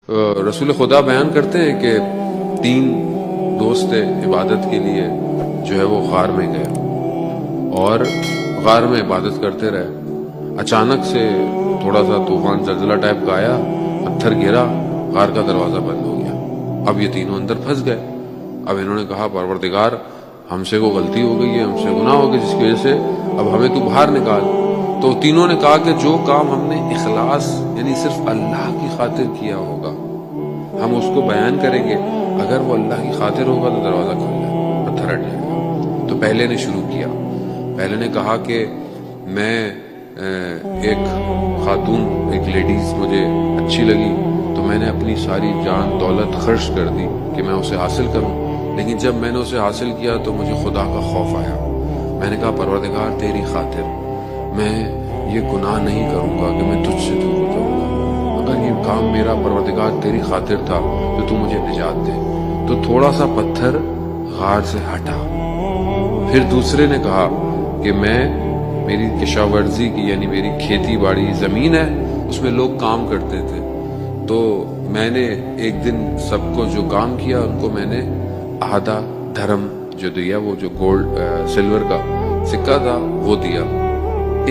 رسول خدا بیان کرتے ہیں کہ 3 دوست عبادت کے لیے جو ہے وہ غار میں گئے اور غار میں عبادت کرتے رہے۔ اچانک سے تھوڑا سا طوفان زلزلہ ٹائپ کا آیا، پتھر گرا، غار کا دروازہ بند ہو گیا۔ اب یہ تینوں اندر پھنس گئے۔ اب انہوں نے کہا پروردگار ہم سے کوئی غلطی ہو گئی ہے، ہم سے گناہ ہو گیا جس کی وجہ سے اب ہمیں تو باہر نکال۔ تو تینوں نے کہا کہ جو کام ہم نے اخلاص یعنی صرف اللہ کی خاطر کیا ہوگا ہم اس کو بیان کریں گے، اگر وہ اللہ کی خاطر ہوگا تو دروازہ کھل جائے گا، پتھر ہٹ جائے گا۔ تو پہلے نے شروع کیا، پہلے نے کہا کہ میں ایک خاتون، ایک لیڈیز مجھے اچھی لگی تو میں نے اپنی ساری جان دولت خرچ کر دی کہ میں اسے حاصل کروں، لیکن جب میں نے اسے حاصل کیا تو مجھے خدا کا خوف آیا۔ میں نے کہا پروردگار تیری خاطر میں یہ گناہ نہیں کروں گا کہ میں تجھ سے دور ہو جاؤں گا، اگر یہ کام میرا پروردگار تیری خاطر تھا تو تو مجھے نجات دے۔ تو تھوڑا سا پتھر غار سے ہٹا۔ پھر دوسرے نے کہا کہ میری کشاورزی کی یعنی میری کھیتی باڑی زمین ہے، اس میں لوگ کام کرتے تھے، تو میں نے ایک دن سب کو جو کام کیا ان کو میں نے آدھا دھرم جو دیا، وہ جو گولڈ سلور کا سکہ تھا وہ دیا۔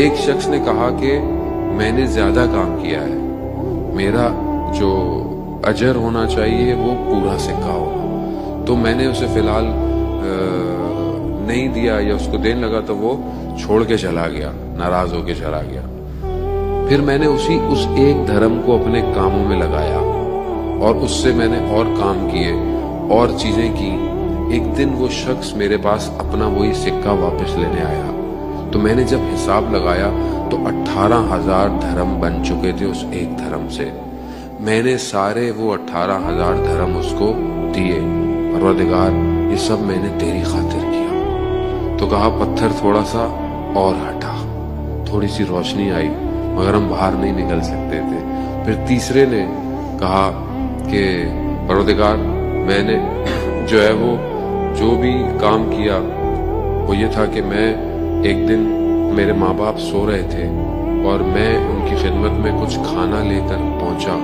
ایک شخص نے کہا کہ میں نے زیادہ کام کیا ہے، میرا جو اجر ہونا چاہیے وہ پورا سکہ ہوگا، تو میں نے اسے فی الحال نہیں دیا یا اس کو دینے لگا تو وہ چھوڑ کے چلا گیا، ناراض ہو کے چلا گیا۔ پھر میں نے اس ایک دھرم کو اپنے کاموں میں لگایا اور اس سے میں نے اور کام کیے اور چیزیں کی۔ ایک دن وہ شخص میرے پاس اپنا وہی سکہ واپس لینے آیا، تو میں نے جب حساب لگایا تو 18,000 دھرم بن چکے تھے اس ایک دھرم سے۔ میں نے سارے وہ 18,000 دھرم اس کو دیے، پروردگار یہ سب میں نے تیری خاطر کیا۔ تو کہا پتھر تھوڑا سا اور ہٹا، تھوڑی سی روشنی آئی، مگر ہم باہر نہیں نکل سکتے تھے۔ پھر تیسرے نے کہا کہ پروردگار میں نے جو ہے وہ جو بھی کام کیا وہ یہ تھا کہ میں ایک دن میرے ماں باپ سو رہے تھے اور میں ان کی خدمت میں کچھ کھانا لے کر پہنچا،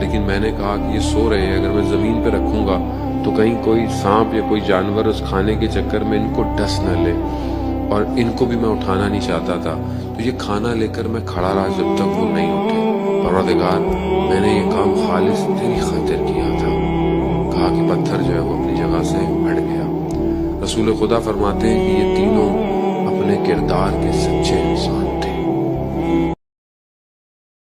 لیکن میں نے کہا کہ یہ سو رہے ہیں، اگر میں زمین پہ رکھوں گا تو کہیں کوئی سانپ یا کوئی جانور اس کھانے کے چکر میں ان کو ڈس نہ لے، اور ان کو بھی میں اٹھانا نہیں چاہتا تھا، تو یہ کھانا لے کر میں کھڑا رہا جب تک وہ نہیں اٹھے۔ پروردگار میں نے یہ کام خالص تیری خاطر کیا تھا۔ کہا کہ پتھر جو ہے وہ اپنی جگہ سے ہٹ گیا۔ رسول خدا فرماتے ہیں کہ یہ تینوں اپنے کردار کے سچے انسان تھے۔